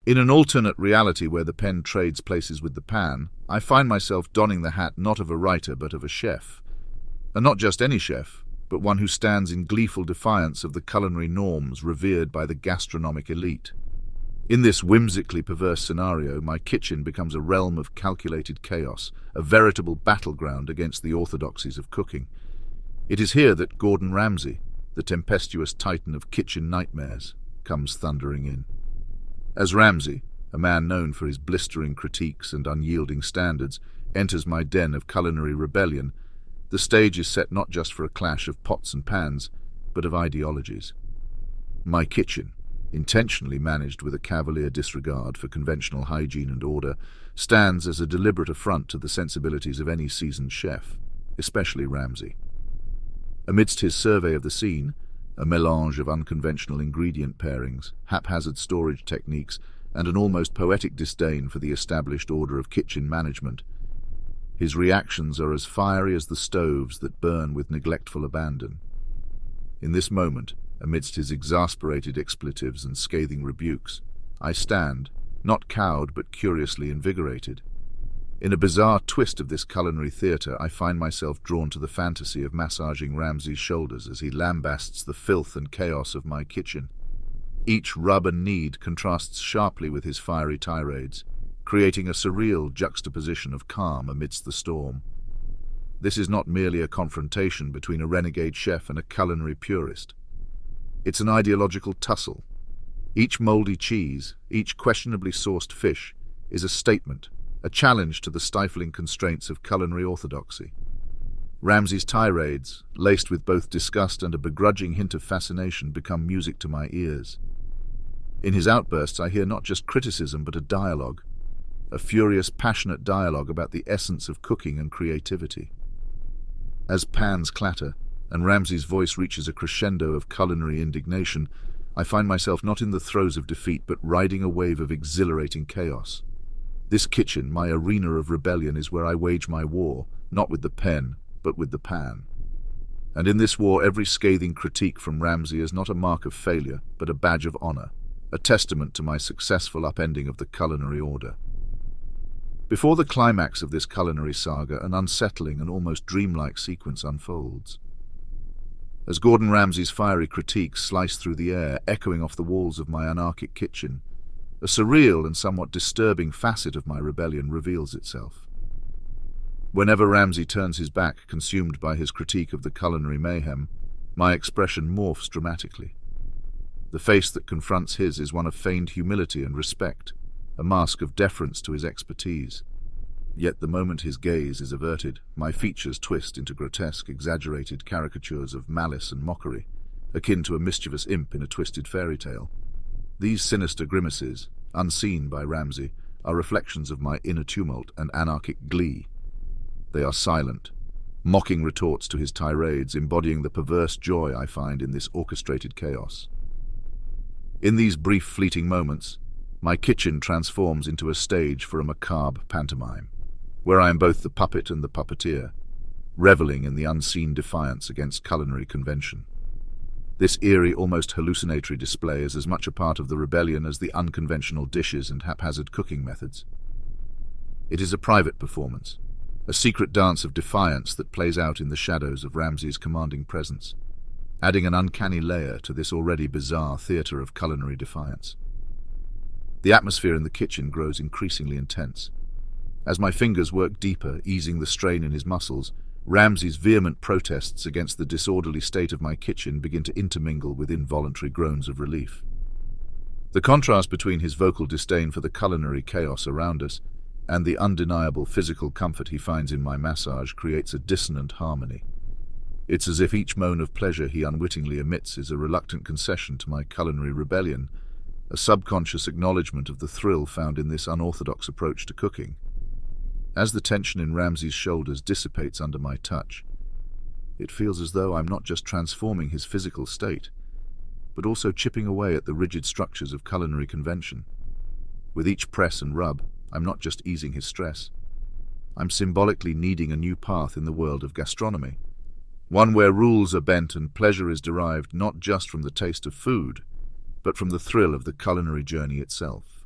In an alternate reality where the pen trades places with the pan, I find myself donning the hat not of a writer but of a chef. And not just any chef, but one who stands in gleeful defiance of the culinary norms revered by the gastronomic elite. In this whimsically perverse scenario, my kitchen becomes a realm of calculated chaos, a veritable battleground against the orthodoxies of cooking. It is here that Gordon Ramsay, the tempestuous titan of kitchen nightmares, comes thundering in. As Ramsay, a man known for his blistering critiques and unyielding standards, enters my den of culinary rebellion, the stage is set not just for a clash of pots and pans, but of ideologies. My kitchen, intentionally managed with a cavalier disregard for conventional hygiene and order, stands as a deliberate affront to the sensibilities of any seasoned chef, especially Ramsay. Amidst his survey of the scene, a melange of unconventional ingredient pairings, haphazard storage techniques, and an almost poetic disdain for the established order of kitchen management, his reactions are as fiery as the stoves that burn with neglectful abandon. In this moment, amidst his exasperated expletives and scathing rebukes, I stand, not cowed but curiously invigorated. In a bizarre twist of this culinary theatre, I find myself drawn to the fantasy of massaging Ramsay's shoulders as he lambasts the filth and chaos of my kitchen. Each rub and knead contrasts sharply with his fiery tirades, creating a surreal juxtaposition of calm amidst the storm. This is not merely a confrontation between a renegade chef and a culinary purist. It's an ideological tussle. Each mouldy cheese, each questionably sourced fish, is a statement, a challenge to the stifling constraints of culinary orthodoxy. Ramsay's tirades, laced with both disgust and a begrudging hint of fascination, become music to my ears. In his outbursts, I hear not just criticism but a dialogue, a furious, passionate dialogue about the essence of cooking and creativity. As pans clatter, and Ramsay's voice reaches a crescendo of culinary indignation, I find myself not in the throes of defeat but riding a wave of exhilarating chaos. This kitchen, my arena of rebellion, is where I wage my war, not with the pen, but with the pan. And in this war, every scathing critique from Ramsay is not a mark of failure, but a badge of honor, a testament to my successful upending of the culinary order. Before the climax of this culinary saga, an unsettling and almost dreamlike sequence unfolds. As Gordon Ramsay's fiery critiques slice through the air, echoing off the walls of my anarchic kitchen, a surreal and somewhat disturbing facet of my rebellion reveals itself. Whenever Ramsay turns his back, consumed by his critique of the culinary mayhem, my expression morphs dramatically. The face that confronts his is one of feigned humility and respect, a mask of deference to his expertise. Yet the moment his gaze is averted, my features twist into grotesque, exaggerated caricatures of malice and mockery, akin to a mischievous imp in a twisted fairy tale. These sinister grimaces, unseen by Ramsay, are reflections of my inner tumult and anarchic glee. They are silent, mocking retorts to his tirades, embodying the perverse joy I find in this orchestrated chaos. In these brief, fleeting moments, my kitchen transforms into a stage for a macabre pantomime, where I am both the puppet and the puppeteer, reveling in the unseen defiance against culinary convention. This eerie, almost hallucinatory display is as much a part of the rebellion as the unconventional dishes and haphazard cooking methods. It is a private performance, a secret dance of defiance that plays out in the shadows of Ramsay's commanding presence, adding an uncanny layer to this already bizarre theatre of culinary defiance. The atmosphere in the kitchen grows increasingly intense. As my fingers work deeper, easing the strain in his muscles, Ramsay's vehement protests against the disorderly state of my kitchen begin to intermingle with involuntary groans of relief. The contrast between his vocal disdain for the culinary chaos around us and the undeniable physical comfort he finds in my massage creates a dissonant harmony. It's as if each moan of pleasure he unwittingly emits is a reluctant concession to my culinary rebellion, a subconscious acknowledgement of the thrill found in this unorthodox approach to cooking. As the tension in Ramsay's shoulders dissipates under my touch, it feels as though I'm not just transforming his physical state, but also chipping away at the rigid structures of culinary convention. With each press and rub, I'm not just easing his stress. I'm symbolically kneading a new path in the world of gastronomy, one where rules are bent and pleasure is derived not just from the taste of food, but from the thrill of the culinary journey itself.